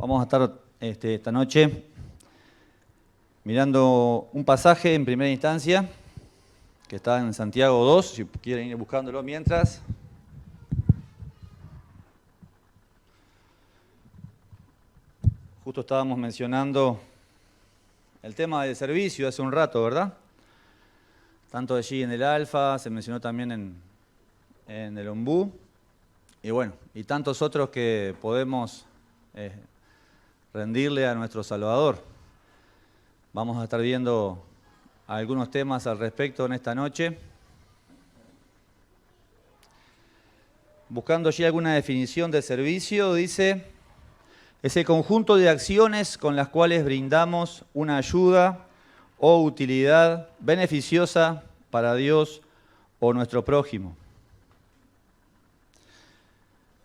Vamos a estar esta noche mirando un pasaje en primera instancia que está en Santiago 2, si quieren ir buscándolo mientras. Justo estábamos mencionando el tema del servicio hace un rato, ¿verdad? Tanto allí en el Alfa, se mencionó también en el Ombú, y bueno, y tantos otros que podemos rendirle a nuestro Salvador. Vamos a estar viendo algunos temas al respecto en esta noche. Buscando allí alguna definición de servicio, dice: es el conjunto de acciones con las cuales brindamos una ayuda o utilidad beneficiosa para Dios o nuestro prójimo.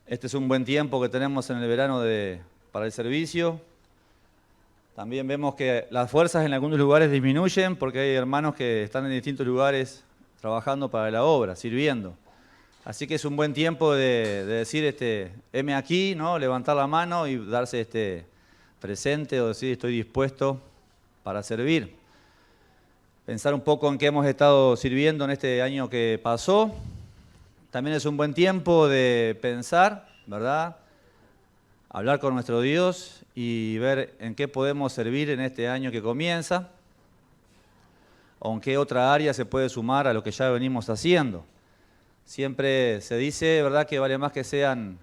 Este es un buen tiempo que tenemos en el verano para el servicio. También vemos que las fuerzas en algunos lugares disminuyen porque hay hermanos que están en distintos lugares trabajando para la obra, sirviendo. Así que es un buen tiempo de decir, heme aquí, ¿no? Levantar la mano y darse presente o decir estoy dispuesto para servir. Pensar un poco en qué hemos estado sirviendo en este año que pasó. También es un buen tiempo de pensar, ¿verdad? Hablar con nuestro Dios y ver en qué podemos servir en este año que comienza, o en qué otra área se puede sumar a lo que ya venimos haciendo. Siempre se dice, ¿verdad?, que vale más que sean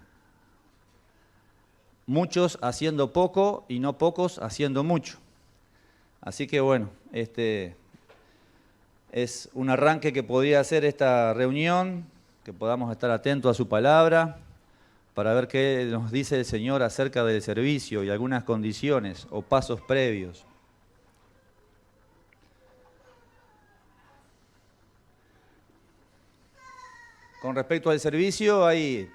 muchos haciendo poco y no pocos haciendo mucho. Así que bueno, es un arranque que podría hacer esta reunión, que podamos estar atentos a su palabra, para ver qué nos dice el Señor acerca del servicio y algunas condiciones o pasos previos. Con respecto al servicio, hay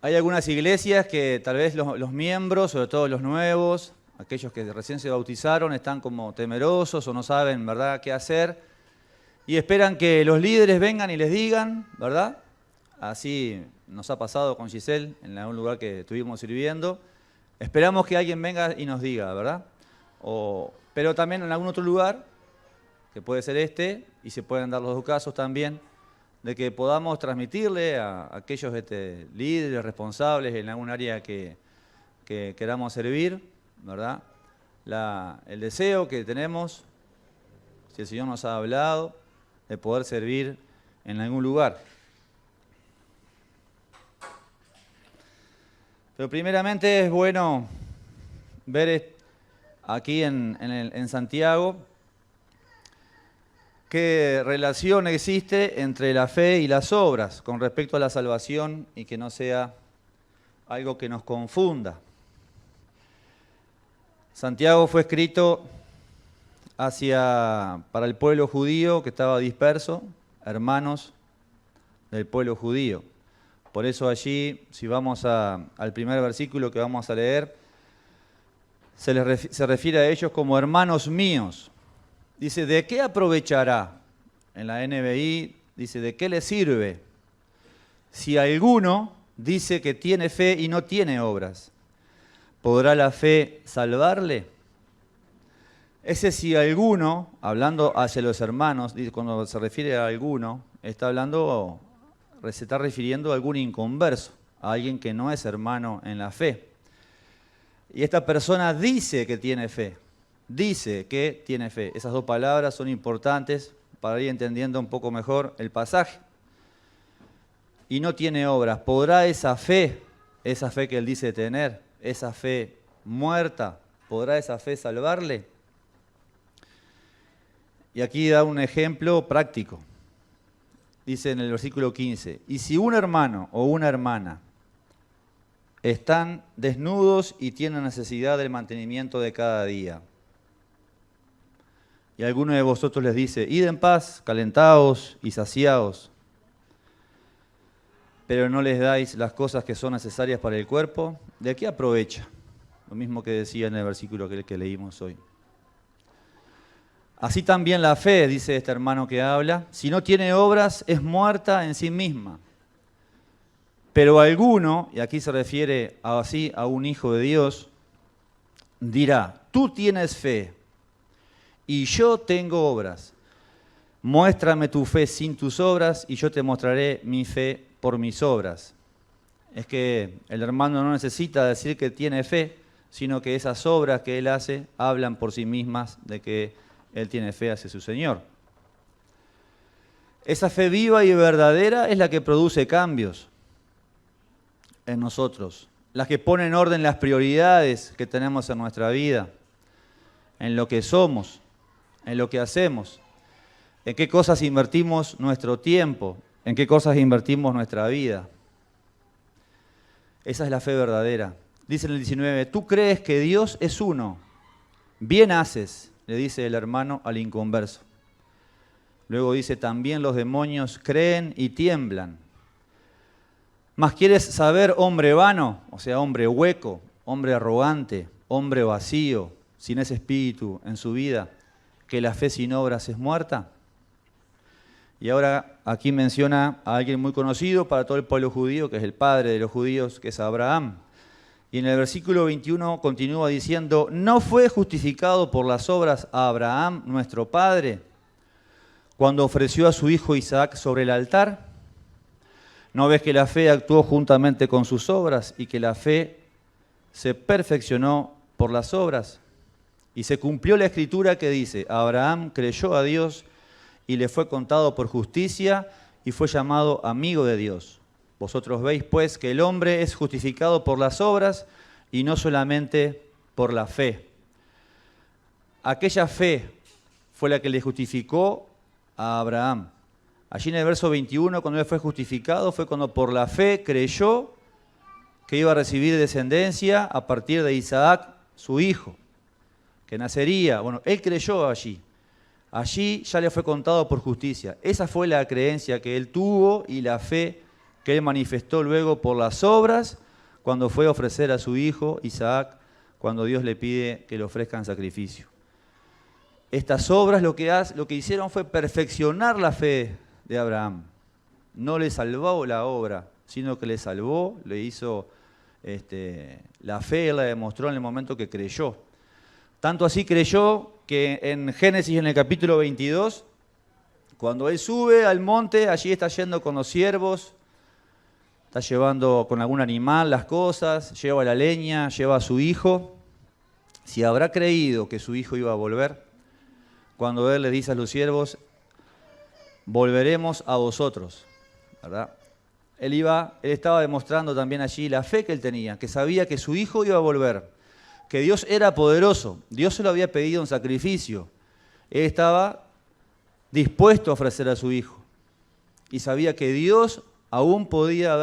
algunas iglesias que tal vez los miembros, sobre todo los nuevos, aquellos que recién se bautizaron, están como temerosos o no saben, ¿verdad?, qué hacer, y esperan que los líderes vengan y les digan, ¿verdad? Así nos ha pasado con Giselle en algún lugar que estuvimos sirviendo. Esperamos que alguien venga y nos diga, ¿verdad? Pero también en algún otro lugar, que puede ser y se pueden dar los dos casos también, de que podamos transmitirle a aquellos líderes responsables en algún área que queramos servir, ¿verdad? El deseo que tenemos, si el Señor nos ha hablado, de poder servir en algún lugar. Pero primeramente es bueno ver aquí en Santiago qué relación existe entre la fe y las obras con respecto a la salvación y que no sea algo que nos confunda. Santiago fue escrito para el pueblo judío que estaba disperso, hermanos del pueblo judío. Por eso allí, si vamos al primer versículo que vamos a leer, se refiere a ellos como hermanos míos. Dice, ¿de qué aprovechará? En la NBI dice, ¿de qué le sirve? Si alguno dice que tiene fe y no tiene obras, ¿podrá la fe salvarle? Ese si alguno, hablando hacia los hermanos, cuando se refiere a alguno, se está refiriendo a algún inconverso, a alguien que no es hermano en la fe. Y esta persona dice que tiene fe. Dice que tiene fe. Esas dos palabras son importantes para ir entendiendo un poco mejor el pasaje. Y no tiene obras. ¿Podrá esa fe que él dice tener, esa fe muerta, podrá esa fe salvarle? Y aquí da un ejemplo práctico. Dice en el versículo 15, y si un hermano o una hermana están desnudos y tienen necesidad del mantenimiento de cada día, y alguno de vosotros les dice, id en paz, calentaos y saciaos, pero no les dais las cosas que son necesarias para el cuerpo, ¿de qué aprovecha? Lo mismo que decía en el versículo que leímos hoy. Así también la fe, dice este hermano que habla, si no tiene obras es muerta en sí misma. Pero alguno, y aquí se refiere así a un hijo de Dios, dirá, tú tienes fe y yo tengo obras. Muéstrame tu fe sin tus obras y yo te mostraré mi fe por mis obras. Es que el hermano no necesita decir que tiene fe, sino que esas obras que él hace hablan por sí mismas de que él tiene fe hacia su Señor. Esa fe viva y verdadera es la que produce cambios en nosotros, las que pone en orden las prioridades que tenemos en nuestra vida, en lo que somos, en lo que hacemos, en qué cosas invertimos nuestro tiempo, en qué cosas invertimos nuestra vida. Esa es la fe verdadera. Dice en el 19, tú crees que Dios es uno. Bien haces, le dice el hermano al inconverso. Luego dice, también los demonios creen y tiemblan. ¿Mas quieres saber, hombre vano? O sea, hombre hueco, hombre arrogante, hombre vacío, sin ese espíritu en su vida, que la fe sin obras es muerta. Y ahora aquí menciona a alguien muy conocido para todo el pueblo judío, que es el padre de los judíos, que es Abraham. Y en el versículo 21 continúa diciendo, ¿no fue justificado por las obras a Abraham, nuestro padre, cuando ofreció a su hijo Isaac sobre el altar? ¿No ves que la fe actuó juntamente con sus obras y que la fe se perfeccionó por las obras? Y se cumplió la escritura que dice, Abraham creyó a Dios y le fue contado por justicia y fue llamado amigo de Dios. Vosotros veis pues que el hombre es justificado por las obras y no solamente por la fe. Aquella fe fue la que le justificó a Abraham. Allí en el verso 21, cuando él fue justificado, fue cuando por la fe creyó que iba a recibir descendencia a partir de Isaac, su hijo, que nacería. Bueno, él creyó allí. Allí ya le fue contado por justicia. Esa fue la creencia que él tuvo y la fe que él manifestó luego por las obras cuando fue a ofrecer a su hijo Isaac, cuando Dios le pide que le ofrezcan sacrificio. Estas obras lo que hicieron fue perfeccionar la fe de Abraham. No le salvó la obra, sino que le salvó, le hizo la fe, él la demostró en el momento que creyó. Tanto así creyó que en Génesis, en el capítulo 22, cuando él sube al monte, allí está yendo con los siervos, está llevando con algún animal las cosas, lleva la leña, lleva a su hijo. Si habrá creído que su hijo iba a volver, cuando él le dice a los siervos, volveremos a vosotros, ¿verdad? Él estaba demostrando también allí la fe que él tenía, que sabía que su hijo iba a volver, que Dios era poderoso, Dios se lo había pedido un sacrificio, él estaba dispuesto a ofrecer a su hijo y sabía que Dios aún podía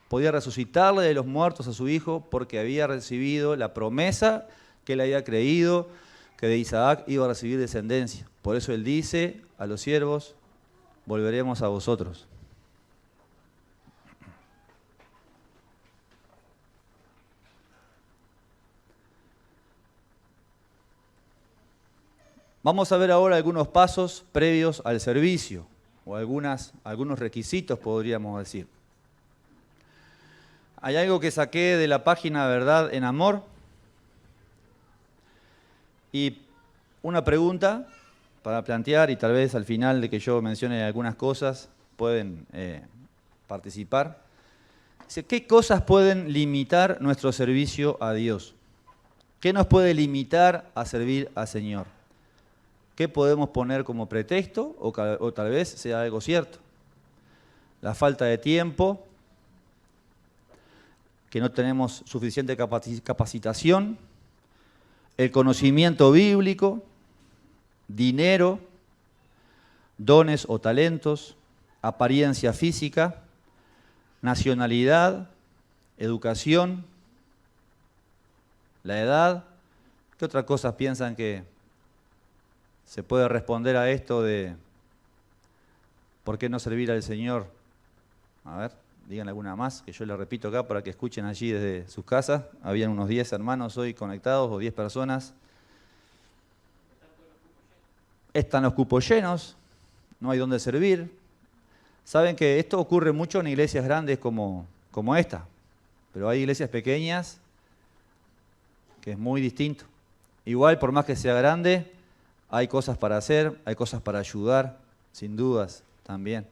resucitarle de los muertos a su hijo porque había recibido la promesa que él había creído, que de Isaac iba a recibir descendencia. Por eso él dice a los siervos, volveremos a vosotros. Vamos a ver ahora algunos pasos previos al servicio, o algunos requisitos podríamos decir. Hay algo que saqué de la página Verdad en Amor, y una pregunta para plantear, y tal vez al final de que yo mencione algunas cosas pueden participar. Dice, ¿qué cosas pueden limitar nuestro servicio a Dios? ¿Qué nos puede limitar a servir al Señor? ¿Qué podemos poner como pretexto o tal vez sea algo cierto? La falta de tiempo, que no tenemos suficiente capacitación, el conocimiento bíblico, dinero, dones o talentos, apariencia física, nacionalidad, educación, la edad. ¿Qué otras cosas piensan que se puede responder a esto de por qué no servir al Señor? A ver, digan alguna más, que yo la repito acá para que escuchen allí desde sus casas. Habían unos 10 hermanos hoy conectados, o 10 personas. Están los cupos llenos, no hay dónde servir. Saben que esto ocurre mucho en iglesias grandes como esta, pero hay iglesias pequeñas que es muy distinto. Igual, por más que sea grande, hay cosas para hacer, hay cosas para ayudar, sin dudas, también.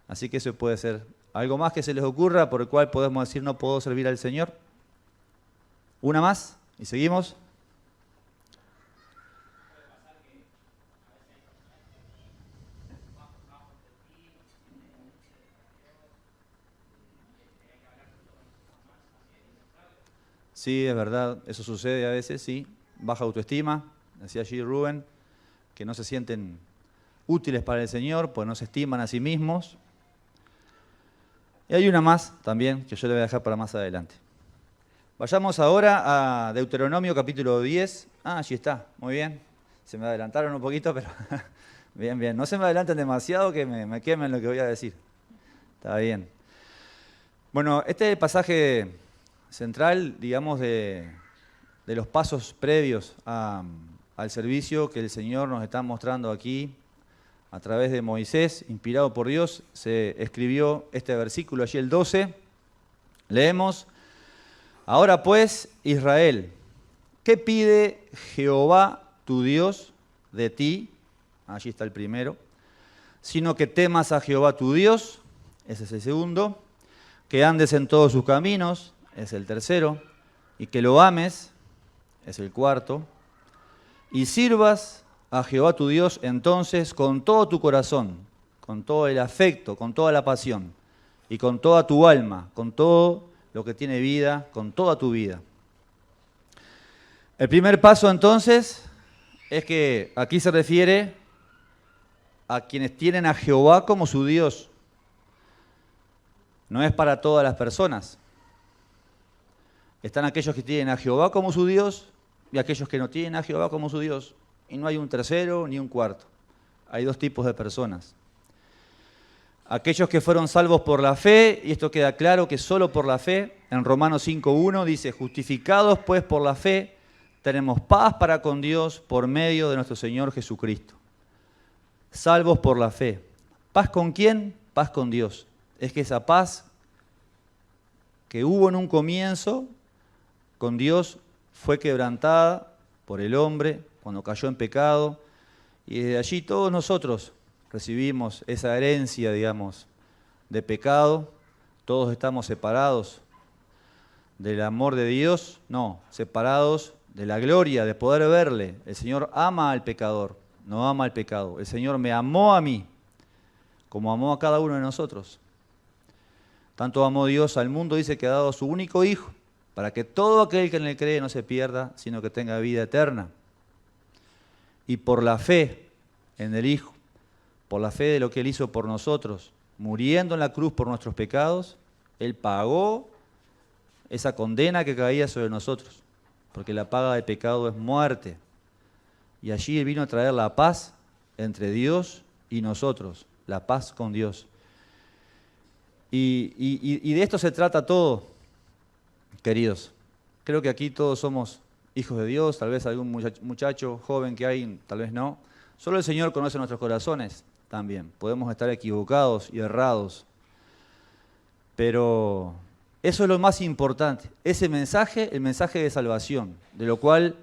Así que eso puede ser algo más que se les ocurra por el cual podemos decir no puedo servir al Señor. Una más y seguimos. Sí, es verdad, eso sucede a veces, sí. Baja autoestima, decía allí Rubén, que no se sienten útiles para el Señor, pues no se estiman a sí mismos. Y hay una más también, que yo le voy a dejar para más adelante. Vayamos ahora a Deuteronomio capítulo 10. Ah, allí está, muy bien. Se me adelantaron un poquito, pero bien, bien. No se me adelanten demasiado que me quemen lo que voy a decir. Está bien. Bueno, este es el pasaje central, digamos, de los pasos previos al servicio que el Señor nos está mostrando aquí a través de Moisés, inspirado por Dios. Se escribió este versículo allí, el 12. Leemos: Ahora pues, Israel, ¿qué pide Jehová tu Dios de ti? Allí está el primero. Sino que temas a Jehová tu Dios, ese es el segundo. Que andes en todos sus caminos, es el tercero. Y que lo ames, es el cuarto. Y sirvas a Jehová tu Dios entonces con todo tu corazón, con todo el afecto, con toda la pasión, y con toda tu alma, con todo lo que tiene vida, con toda tu vida. El primer paso entonces es que aquí se refiere a quienes tienen a Jehová como su Dios. No es para todas las personas. Están aquellos que tienen a Jehová como su Dios y aquellos que no tienen a Jehová como su Dios. Y no hay un tercero ni un cuarto. Hay dos tipos de personas. Aquellos que fueron salvos por la fe, y esto queda claro que solo por la fe. En Romanos 5:1 dice: justificados pues por la fe, tenemos paz para con Dios por medio de nuestro Señor Jesucristo. Salvos por la fe. ¿Paz con quién? Paz con Dios. Es que esa paz que hubo en un comienzo con Dios fue quebrantada por el hombre cuando cayó en pecado, y desde allí todos nosotros recibimos esa herencia, digamos, de pecado. Todos estamos separados del amor de Dios, no, separados de la gloria, de poder verle. El Señor ama al pecador, no ama al pecado. El Señor me amó a mí, como amó a cada uno de nosotros. Tanto amó Dios al mundo, dice, que ha dado a su único Hijo, para que todo aquel que en él cree no se pierda, sino que tenga vida eterna. Y por la fe en el Hijo, por la fe de lo que Él hizo por nosotros, muriendo en la cruz por nuestros pecados, Él pagó esa condena que caía sobre nosotros, porque la paga del pecado es muerte. Y allí Él vino a traer la paz entre Dios y nosotros, la paz con Dios. Y de esto se trata todo, queridos. Creo que aquí todos somos hijos de Dios, tal vez algún muchacho joven que hay, tal vez no. Solo el Señor conoce nuestros corazones también. Podemos estar equivocados y errados. Pero eso es lo más importante. Ese mensaje, el mensaje de salvación, de lo cual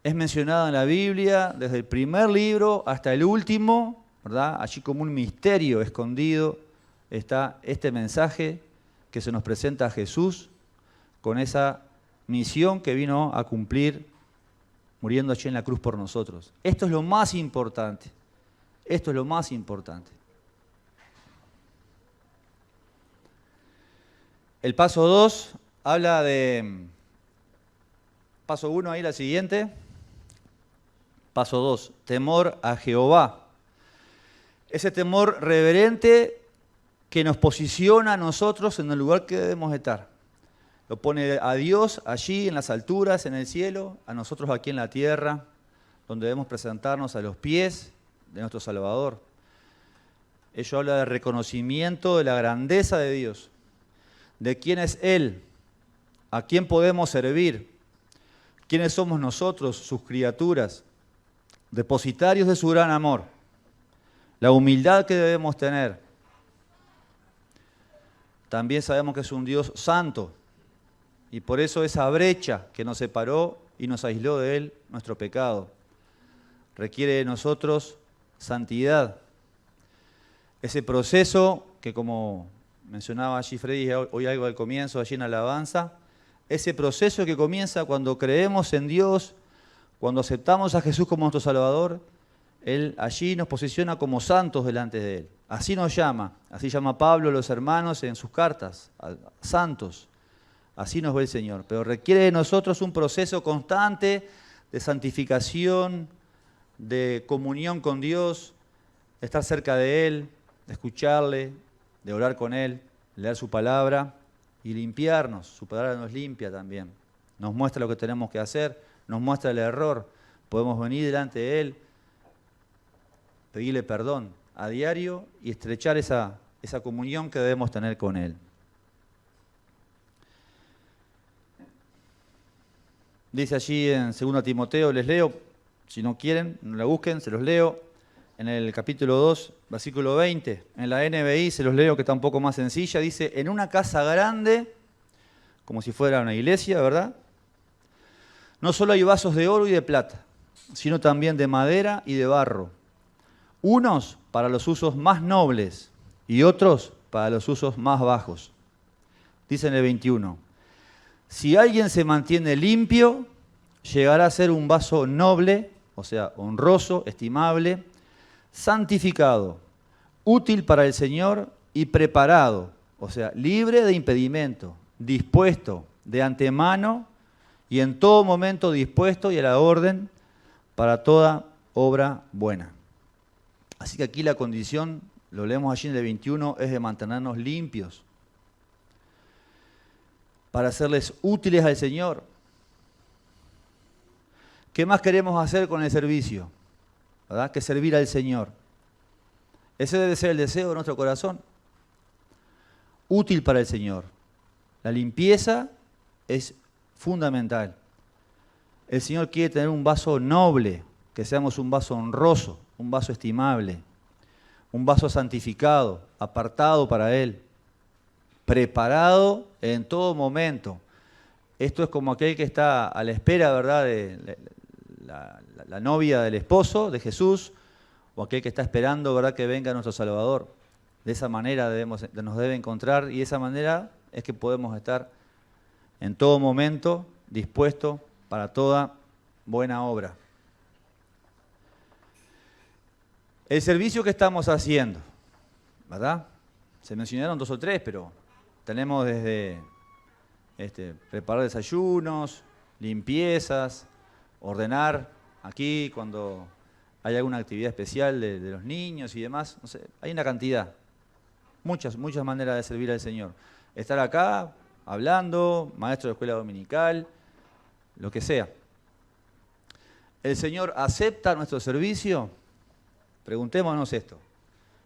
es mencionado en la Biblia desde el primer libro hasta el último, ¿verdad? Allí como un misterio escondido está este mensaje que se nos presenta a Jesús con esa misión que vino a cumplir muriendo allí en la cruz por nosotros. Esto es lo más importante. Esto es lo más importante. El paso 2 habla de... Paso 1 ahí, la siguiente. Paso 2, temor a Jehová. Ese temor reverente que nos posiciona a nosotros en el lugar que debemos estar. Lo pone a Dios allí en las alturas, en el cielo, a nosotros aquí en la tierra, donde debemos presentarnos a los pies de nuestro Salvador. Ello habla de reconocimiento de la grandeza de Dios, de quién es Él, a quién podemos servir, quiénes somos nosotros, sus criaturas, depositarios de su gran amor, la humildad que debemos tener. También sabemos que es un Dios santo, Y por eso esa brecha que nos separó y nos aisló de Él, nuestro pecado, requiere de nosotros santidad. Ese proceso que, como mencionaba allí Freddy hoy algo al comienzo, allí en alabanza, ese proceso que comienza cuando creemos en Dios, cuando aceptamos a Jesús como nuestro Salvador, Él allí nos posiciona como santos delante de Él. Así nos llama, así llama Pablo a los hermanos en sus cartas, santos. Así nos ve el Señor. Pero requiere de nosotros un proceso constante de santificación, de comunión con Dios, de estar cerca de Él, de escucharle, de orar con Él, leer su palabra y limpiarnos. Su palabra nos limpia también. Nos muestra lo que tenemos que hacer, nos muestra el error. Podemos venir delante de Él, pedirle perdón a diario y estrechar esa comunión que debemos tener con Él. Dice allí en 2 Timoteo, les leo, si no quieren, no la busquen, se los leo. En el capítulo 2, versículo 20, en la NBI se los leo que está un poco más sencilla, dice, en una casa grande, como si fuera una iglesia, ¿verdad? No solo hay vasos de oro y de plata, sino también de madera y de barro. Unos para los usos más nobles y otros para los usos más bajos. Dice en el 21, si alguien se mantiene limpio, llegará a ser un vaso noble, o sea, honroso, estimable, santificado, útil para el Señor y preparado, o sea, libre de impedimento, dispuesto de antemano y en todo momento dispuesto y a la orden para toda obra buena. Así que aquí la condición, lo leemos allí en el 21, es de mantenernos limpios para serles útiles al Señor. ¿Qué más queremos hacer con el servicio? ¿Verdad? Que servir al Señor. Ese debe ser el deseo de nuestro corazón. Útil para el Señor. La limpieza es fundamental. El Señor quiere tener un vaso noble, que seamos un vaso honroso, un vaso estimable, un vaso santificado, apartado para Él, preparado en todo momento. Esto es como aquel que está a la espera, ¿verdad?, de la novia del esposo, de Jesús, o aquel que está esperando, ¿verdad?, que venga nuestro Salvador. De esa manera nos debe encontrar y de esa manera es que podemos estar en todo momento dispuestos para toda buena obra. El servicio que estamos haciendo, ¿verdad? Se mencionaron 2 o 3, pero tenemos desde preparar desayunos, limpiezas, ordenar aquí cuando hay alguna actividad especial de los niños y demás. No sé, hay una cantidad, muchas maneras de servir al Señor. Estar acá, hablando, maestro de escuela dominical, lo que sea. ¿El Señor acepta nuestro servicio? Preguntémonos esto.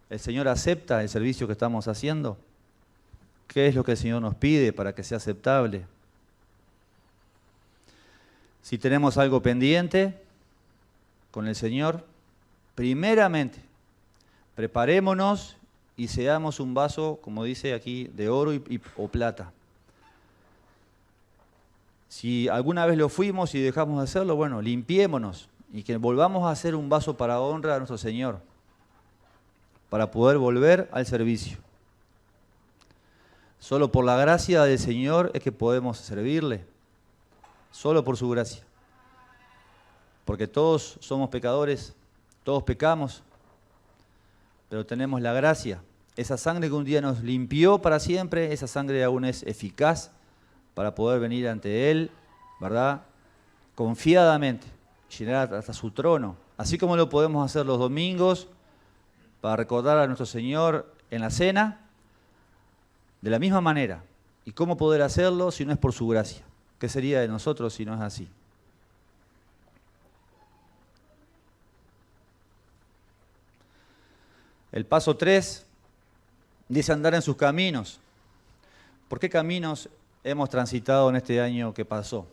¿El Señor acepta el servicio que estamos haciendo? ¿Qué es lo que el Señor nos pide para que sea aceptable? Si tenemos algo pendiente con el Señor, primeramente, preparémonos y seamos un vaso, como dice aquí, de oro o plata. Si alguna vez lo fuimos y dejamos de hacerlo, bueno, limpiémonos y que volvamos a hacer un vaso para honra a nuestro Señor, para poder volver al servicio. Solo por la gracia del Señor es que podemos servirle, solo por su gracia. Porque todos somos pecadores, todos pecamos, pero tenemos la gracia. Esa sangre que un día nos limpió para siempre, esa sangre aún es eficaz para poder venir ante Él, ¿verdad?, confiadamente, llegar hasta su trono. Así como lo podemos hacer los domingos para recordar a nuestro Señor en la cena, de la misma manera. ¿Y cómo poder hacerlo si no es por su gracia? ¿Qué sería de nosotros si no es así? El paso 3 dice andar en sus caminos. ¿Por qué caminos hemos transitado en este año que pasó?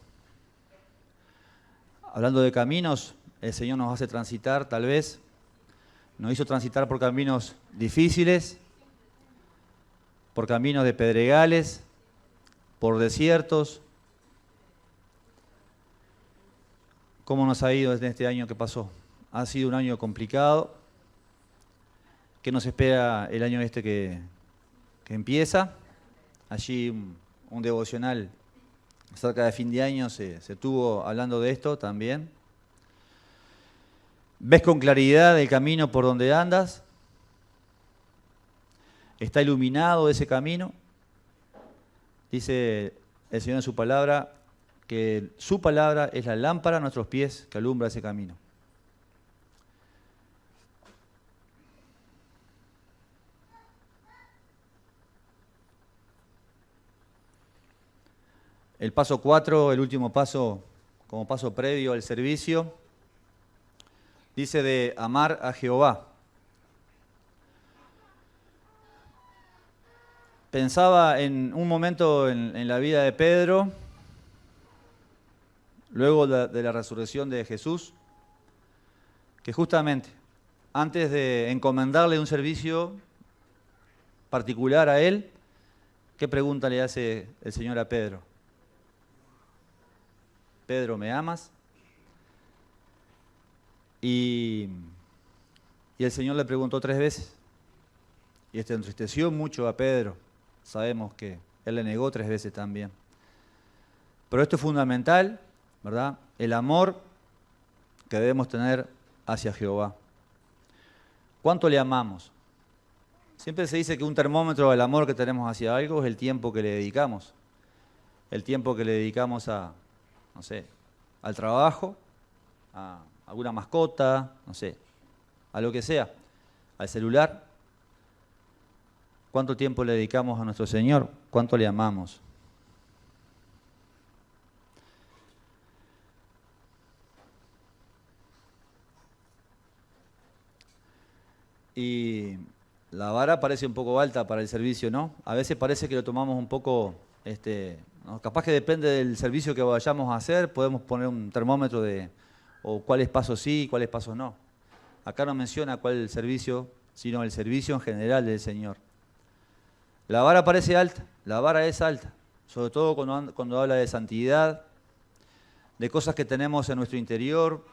Hablando de caminos, el Señor nos hace transitar, tal vez, nos hizo transitar por caminos difíciles, por caminos de pedregales, por desiertos, ¿Cómo nos ha ido en este año que pasó? Ha sido un año complicado. ¿Qué nos espera el año este que empieza? Allí un devocional cerca de fin de año se estuvo hablando de esto también. ¿Ves con claridad el camino por donde andas? ¿Está iluminado ese camino? Dice el Señor en su palabra que su palabra es la lámpara a nuestros pies que alumbra ese camino. El paso 4, el último paso, como paso previo al servicio, dice de amar a Jehová. Pensaba en un momento en la vida de Pedro, luego de la resurrección de Jesús, que justamente antes de encomendarle un servicio particular a él, ¿qué pregunta le hace el Señor a Pedro? Pedro, ¿me amas? Y el Señor le preguntó 3 veces. Y esto entristeció mucho a Pedro. Sabemos que él le negó 3 veces también. Pero esto es fundamental, ¿verdad? El amor que debemos tener hacia Jehová. ¿Cuánto le amamos? Siempre se dice que un termómetro del amor que tenemos hacia algo es el tiempo que le dedicamos. El tiempo que le dedicamos a, no sé, al trabajo, a alguna mascota, no sé, a lo que sea, al celular. ¿Cuánto tiempo le dedicamos a nuestro Señor? ¿Cuánto le amamos? Y la vara parece un poco alta para el servicio, ¿no? A veces parece que lo tomamos un poco, ¿no? Capaz que depende del servicio que vayamos a hacer, podemos poner un termómetro de o cuáles pasos sí y cuáles pasos no. Acá no menciona cuál es el servicio, sino el servicio en general del Señor. La vara parece alta, la vara es alta, sobre todo cuando habla de santidad, de cosas que tenemos en nuestro interior,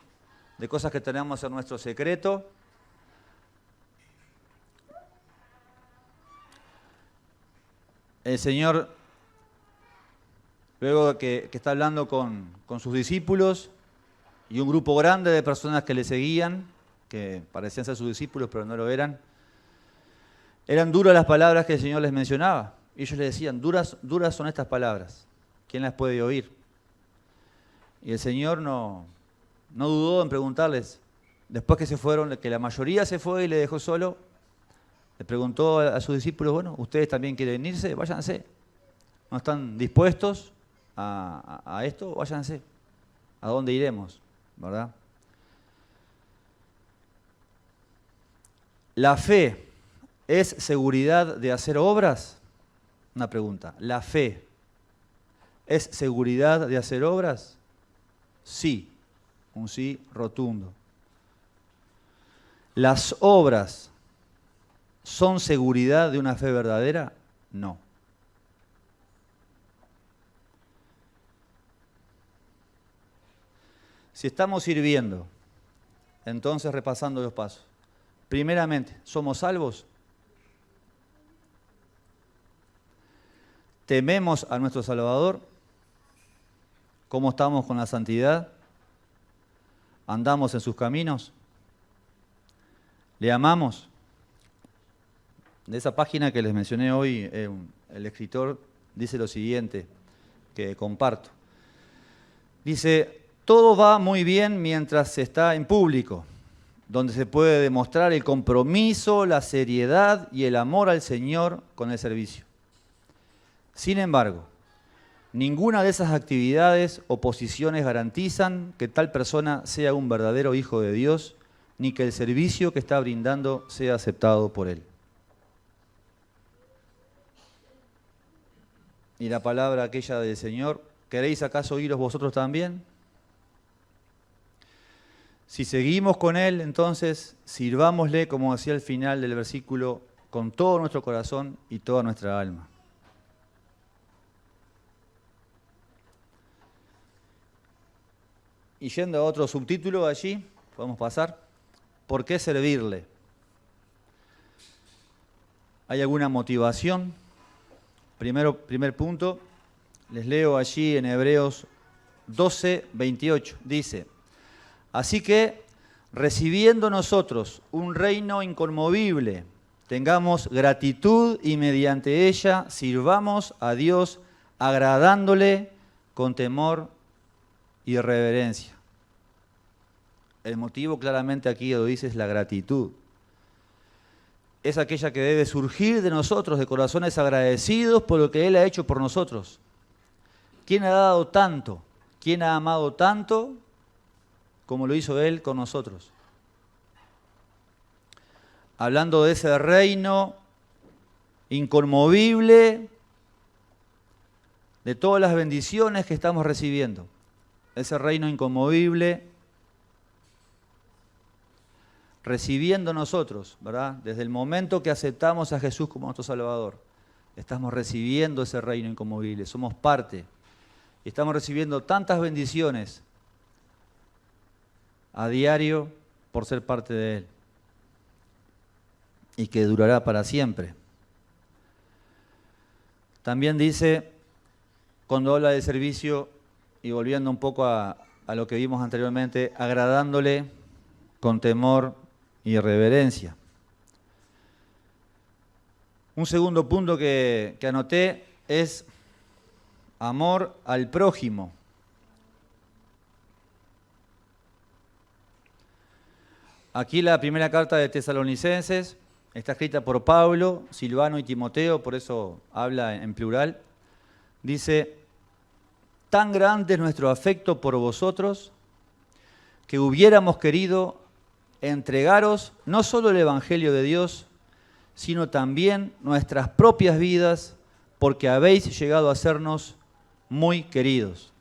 de cosas que tenemos en nuestro secreto. El Señor, luego que está hablando con sus discípulos y un grupo grande de personas que le seguían, que parecían ser sus discípulos pero no lo eran duras las palabras que el Señor les mencionaba. Y ellos le decían, duras son estas palabras, ¿quién las puede oír? Y el Señor no dudó en preguntarles, después que se fueron, que la mayoría se fue y le dejó solo, le preguntó a sus discípulos, bueno, ¿ustedes también quieren irse? Váyanse. ¿No están dispuestos a esto? Váyanse. ¿A dónde iremos? ¿Verdad? ¿La fe es seguridad de hacer obras? Una pregunta. ¿La fe es seguridad de hacer obras? Sí. Un sí rotundo. ¿Las obras son seguridad de una fe verdadera? No. Si estamos sirviendo, entonces repasando los pasos. Primeramente, ¿somos salvos? ¿Tememos a nuestro Salvador? ¿Cómo estamos con la santidad? ¿Andamos en sus caminos? ¿Le amamos? De esa página que les mencioné hoy, el escritor dice lo siguiente, que comparto. Dice, todo va muy bien mientras se está en público, donde se puede demostrar el compromiso, la seriedad y el amor al Señor con el servicio. Sin embargo, ninguna de esas actividades o posiciones garantizan que tal persona sea un verdadero hijo de Dios, ni que el servicio que está brindando sea aceptado por él. Y la palabra aquella del Señor, ¿queréis acaso oíros vosotros también? Si seguimos con Él, entonces sirvámosle, como decía al final del versículo, con todo nuestro corazón y toda nuestra alma. Y yendo a otro subtítulo allí, podemos pasar. ¿Por qué servirle? ¿Hay alguna motivación? Primer punto, les leo allí en Hebreos 12, 28. Dice, así que, recibiendo nosotros un reino inconmovible, tengamos gratitud y mediante ella sirvamos a Dios agradándole con temor y reverencia. El motivo claramente aquí lo dice es la gratitud. Es aquella que debe surgir de nosotros, de corazones agradecidos por lo que Él ha hecho por nosotros. ¿Quién ha dado tanto? ¿Quién ha amado tanto como lo hizo Él con nosotros? Hablando de ese reino inconmovible, de todas las bendiciones que estamos recibiendo. Ese reino inconmovible recibiendo nosotros, ¿verdad? Desde el momento que aceptamos a Jesús como nuestro Salvador, estamos recibiendo ese reino inconmovible, somos parte. Y estamos recibiendo tantas bendiciones a diario por ser parte de Él. Y que durará para siempre. También dice, cuando habla de servicio, y volviendo un poco a lo que vimos anteriormente, agradándole con temor y reverencia. Un segundo punto que anoté es amor al prójimo. Aquí la primera carta de Tesalonicenses está escrita por Pablo, Silvano y Timoteo, por eso habla en plural. Dice, tan grande es nuestro afecto por vosotros que hubiéramos querido entregaros no solo el Evangelio de Dios, sino también nuestras propias vidas, porque habéis llegado a sernos muy queridos.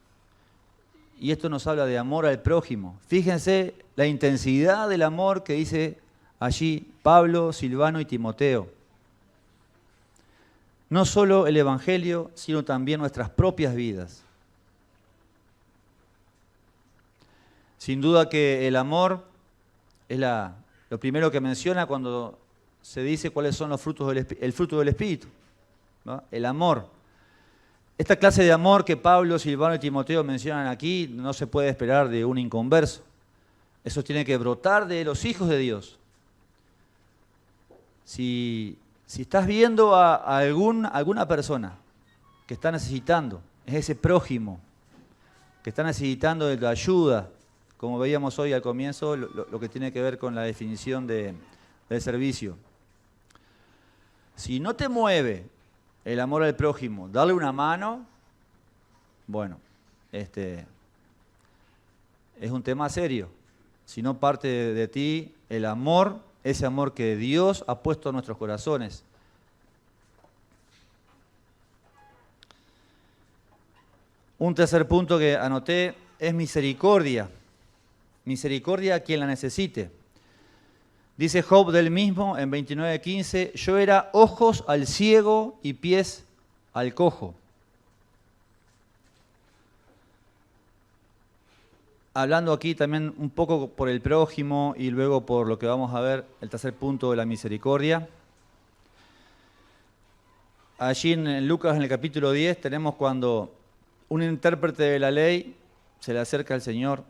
Y esto nos habla de amor al prójimo. Fíjense la intensidad del amor que dice allí Pablo, Silvano y Timoteo. No solo el Evangelio, sino también nuestras propias vidas. Sin duda que el amor es lo primero que menciona cuando se dice cuáles son los frutos el fruto del Espíritu, ¿no? El amor. Esta clase de amor que Pablo, Silvano y Timoteo mencionan aquí no se puede esperar de un inconverso. Eso tiene que brotar de los hijos de Dios. Si estás viendo a alguna persona que está necesitando, es ese prójimo que está necesitando de tu ayuda, como veíamos hoy al comienzo, lo que tiene que ver con la definición del servicio. Si no te mueve el amor al prójimo, darle una mano, bueno, es un tema serio. Si no parte de ti el amor, ese amor que Dios ha puesto en nuestros corazones. Un tercer punto que anoté es misericordia. Misericordia a quien la necesite. Dice Job del mismo en 29:15, yo era ojos al ciego y pies al cojo. Hablando aquí también un poco por el prójimo y luego por lo que vamos a ver, el tercer punto de la misericordia. Allí en Lucas, en el capítulo 10, tenemos cuando un intérprete de la ley se le acerca al Señor.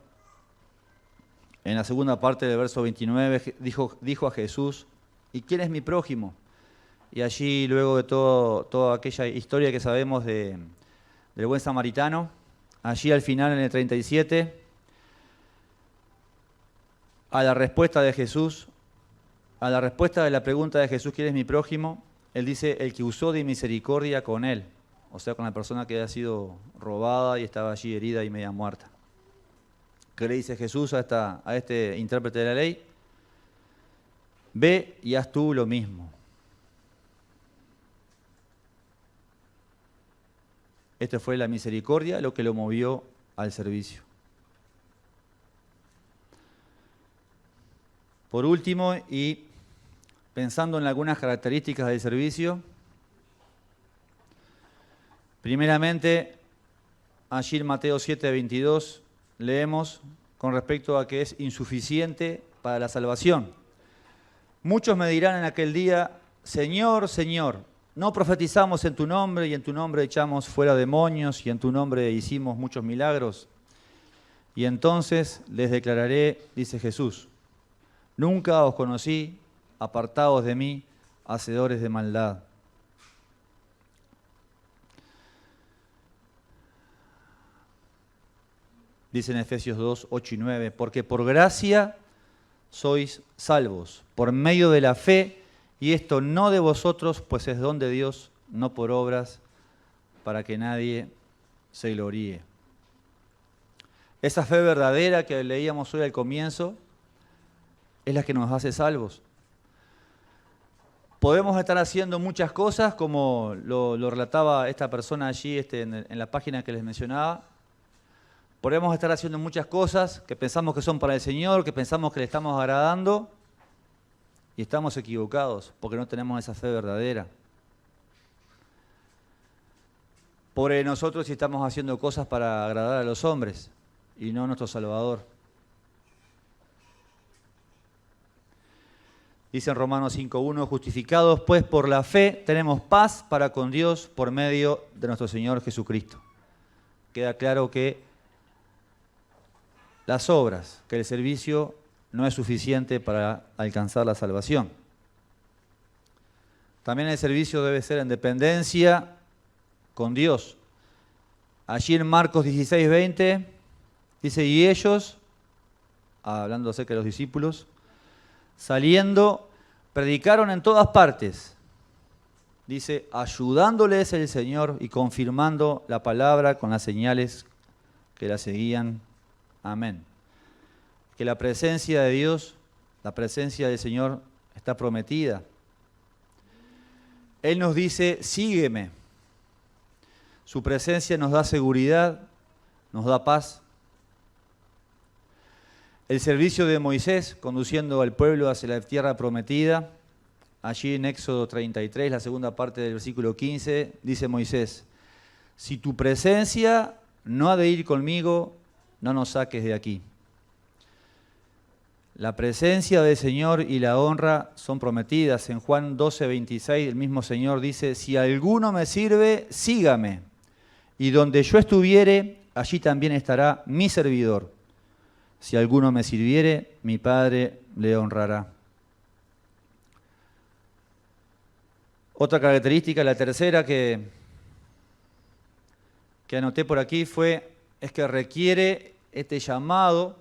En la segunda parte del verso 29 dijo a Jesús, ¿y quién es mi prójimo? Y allí, luego de toda aquella historia que sabemos del buen samaritano, allí al final, en el 37, a la respuesta de Jesús, a la respuesta de la pregunta de Jesús, ¿quién es mi prójimo? Él dice, el que usó de misericordia con él, o sea, con la persona que había sido robada y estaba allí herida y media muerta. ¿Qué le dice Jesús a este intérprete de la ley? Ve y haz tú lo mismo. Esta fue la misericordia lo que lo movió al servicio. Por último, y pensando en algunas características del servicio, primeramente, allí en Mateo 7:22, leemos con respecto a que es insuficiente para la salvación. Muchos me dirán en aquel día, Señor, Señor, ¿no profetizamos en tu nombre y en tu nombre echamos fuera demonios y en tu nombre hicimos muchos milagros? Y entonces les declararé, dice Jesús, nunca os conocí, apartaos de mí, hacedores de maldad. Dice en Efesios 2, 8 y 9, porque por gracia sois salvos, por medio de la fe, y esto no de vosotros, pues es don de Dios, no por obras, para que nadie se gloríe. Esa fe verdadera que leíamos hoy al comienzo es la que nos hace salvos. Podemos estar haciendo muchas cosas, como lo relataba esta persona allí en la página que les mencionaba. Podemos estar haciendo muchas cosas que pensamos que son para el Señor, que pensamos que le estamos agradando, y estamos equivocados porque no tenemos esa fe verdadera. Pobre de nosotros si estamos haciendo cosas para agradar a los hombres y no a nuestro Salvador. Dice en Romanos 5:1, justificados pues por la fe tenemos paz para con Dios por medio de nuestro Señor Jesucristo. Queda claro que las obras, que el servicio no es suficiente para alcanzar la salvación. También el servicio debe ser en dependencia con Dios. Allí en Marcos 16:20 dice, y ellos, hablando acerca de los discípulos, saliendo, predicaron en todas partes. Dice, ayudándoles el Señor y confirmando la palabra con las señales que la seguían. Amén. Que la presencia de Dios, la presencia del Señor está prometida. Él nos dice, sígueme. Su presencia nos da seguridad, nos da paz. El servicio de Moisés conduciendo al pueblo hacia la tierra prometida, allí en Éxodo 33, la segunda parte del versículo 15, dice Moisés, si tu presencia no ha de ir conmigo, no nos saques de aquí. La presencia del Señor y la honra son prometidas. En Juan 12:26 el mismo Señor dice, si alguno me sirve, sígame, y donde yo estuviere, allí también estará mi servidor. Si alguno me sirviere, mi Padre le honrará. Otra característica, la tercera que anoté por aquí es que requiere este llamado,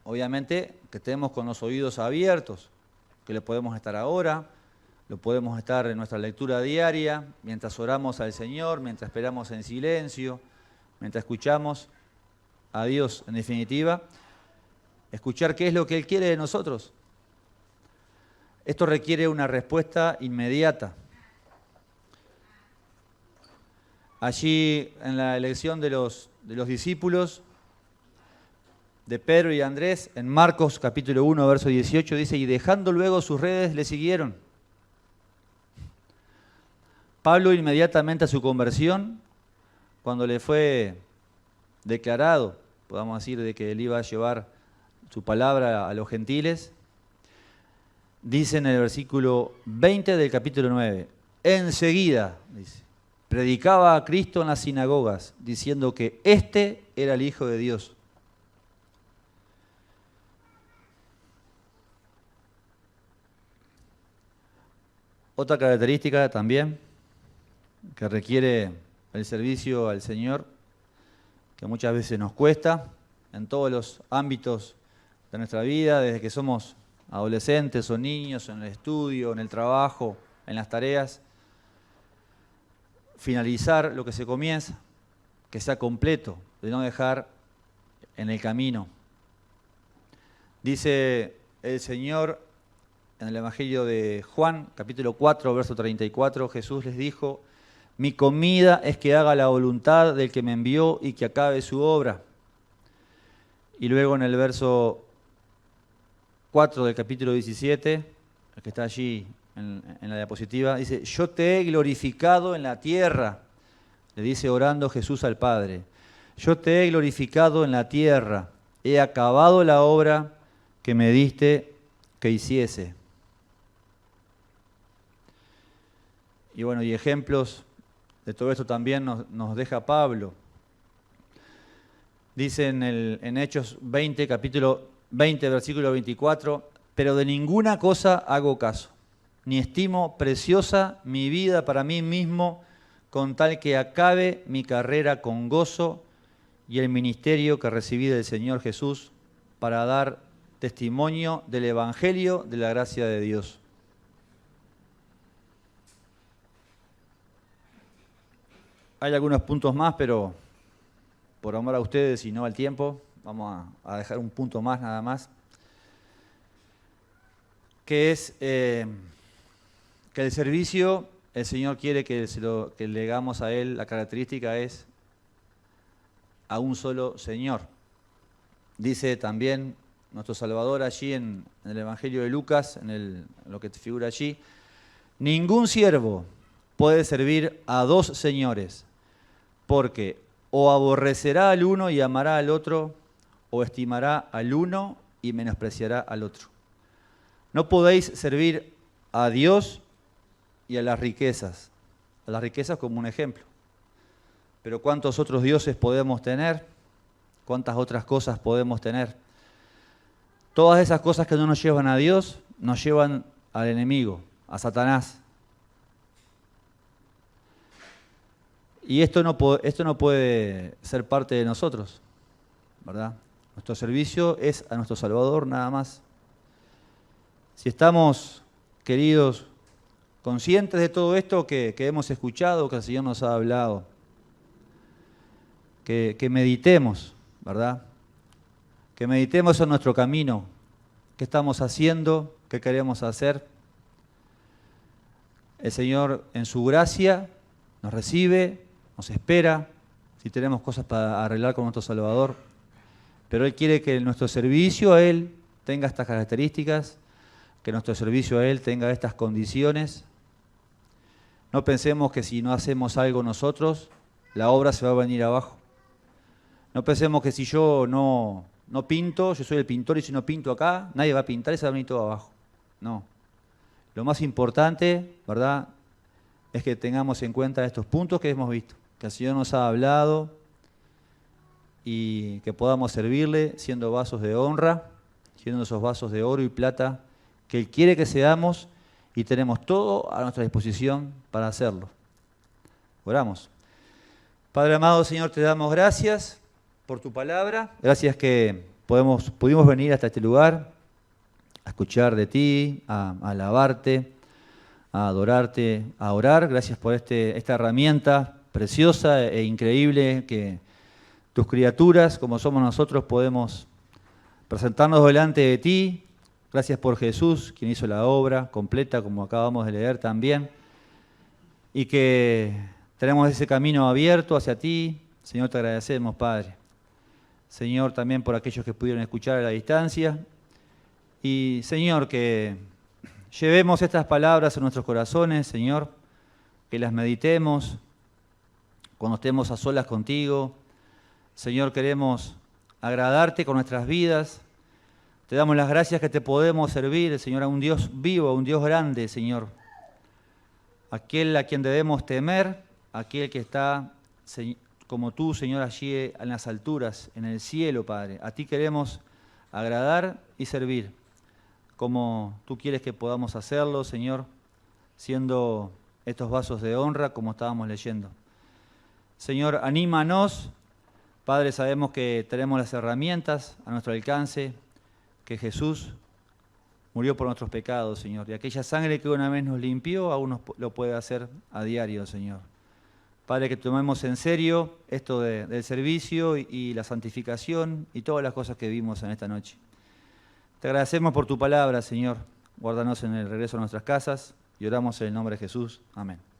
obviamente que estemos con los oídos abiertos, que lo podemos estar ahora, lo podemos estar en nuestra lectura diaria, mientras oramos al Señor, mientras esperamos en silencio, mientras escuchamos a Dios, en definitiva, escuchar qué es lo que Él quiere de nosotros. Esto requiere una respuesta inmediata. Allí en la elección de los discípulos, de Pedro y Andrés, en Marcos capítulo 1, verso 18, dice, y dejando luego sus redes, le siguieron. Pablo inmediatamente a su conversión, cuando le fue declarado, podamos decir, de que él iba a llevar su palabra a los gentiles, dice en el versículo 20 del capítulo 9, enseguida, dice, predicaba a Cristo en las sinagogas, diciendo que éste era el Hijo de Dios. Otra característica también que requiere el servicio al Señor, que muchas veces nos cuesta en todos los ámbitos de nuestra vida, desde que somos adolescentes o niños, en el estudio, en el trabajo, en las tareas, finalizar lo que se comienza, que sea completo, de no dejar en el camino. Dice el Señor en el Evangelio de Juan, capítulo 4, verso 34, Jesús les dijo, mi comida es que haga la voluntad del que me envió y que acabe su obra. Y luego en el verso 4 del capítulo 17, el que está allí en la diapositiva, dice, yo te he glorificado en la tierra, le dice orando Jesús al Padre. Yo te he glorificado en la tierra, he acabado la obra que me diste que hiciese. Y bueno, y ejemplos de todo esto también nos deja Pablo. Dice en Hechos 20, capítulo 20, versículo 24, pero de ninguna cosa hago caso, ni estimo preciosa mi vida para mí mismo, con tal que acabe mi carrera con gozo y el ministerio que recibí del Señor Jesús para dar testimonio del Evangelio de la gracia de Dios. Hay algunos puntos más, pero por amor a ustedes y no al tiempo, vamos a dejar un punto más nada más, que es que el servicio, el Señor quiere que le hagamos a Él, la característica es a un solo Señor. Dice también nuestro Salvador allí en el Evangelio de Lucas, en lo que figura allí, ningún siervo puede servir a dos señores, porque o aborrecerá al uno y amará al otro, o estimará al uno y menospreciará al otro. No podéis servir a Dios y a las riquezas como un ejemplo. Pero ¿cuántos otros dioses podemos tener? ¿Cuántas otras cosas podemos tener? Todas esas cosas que no nos llevan a Dios, nos llevan al enemigo, a Satanás. Y esto no puede ser parte de nosotros, ¿verdad? Nuestro servicio es a nuestro Salvador nada más. Si estamos, queridos, conscientes de todo esto que hemos escuchado, que el Señor nos ha hablado, que meditemos, ¿verdad? Que meditemos en nuestro camino, qué estamos haciendo, qué queremos hacer. El Señor en su gracia nos recibe, nos espera, si tenemos cosas para arreglar con nuestro Salvador, pero Él quiere que nuestro servicio a Él tenga estas características, que nuestro servicio a Él tenga estas condiciones. No pensemos que si no hacemos algo nosotros, la obra se va a venir abajo. No pensemos que si yo no pinto, yo soy el pintor y si no pinto acá, nadie va a pintar y se va a venir todo abajo. No. Lo más importante, ¿verdad?, es que tengamos en cuenta estos puntos que hemos visto, que el Señor nos ha hablado y que podamos servirle siendo vasos de honra, siendo esos vasos de oro y plata que Él quiere que seamos y tenemos todo a nuestra disposición para hacerlo. Oramos. Padre amado, Señor, te damos gracias por tu palabra. Gracias que pudimos venir hasta este lugar a escuchar de ti, a alabarte, a adorarte, a orar. Gracias por esta herramienta preciosa e increíble que tus criaturas, como somos nosotros, podemos presentarnos delante de ti. Gracias por Jesús, quien hizo la obra completa, como acabamos de leer también, y que tenemos ese camino abierto hacia ti. Señor, te agradecemos, Padre. Señor, también por aquellos que pudieron escuchar a la distancia. Y, Señor, que llevemos estas palabras a nuestros corazones, Señor, que las meditemos cuando estemos a solas contigo. Señor, queremos agradarte con nuestras vidas. Te damos las gracias que te podemos servir, Señor, a un Dios vivo, a un Dios grande, Señor. Aquel a quien debemos temer, aquel que está como tú, Señor, allí en las alturas, en el cielo, Padre. A ti queremos agradar y servir, como tú quieres que podamos hacerlo, Señor, siendo estos vasos de honra, como estábamos leyendo. Señor, anímanos. Padre, sabemos que tenemos las herramientas a nuestro alcance, que Jesús murió por nuestros pecados, Señor. Y aquella sangre que una vez nos limpió, aún nos lo puede hacer a diario, Señor. Padre, que tomemos en serio esto del servicio y la santificación y todas las cosas que vimos en esta noche. Te agradecemos por tu palabra, Señor. Guárdanos en el regreso a nuestras casas y oramos en el nombre de Jesús. Amén.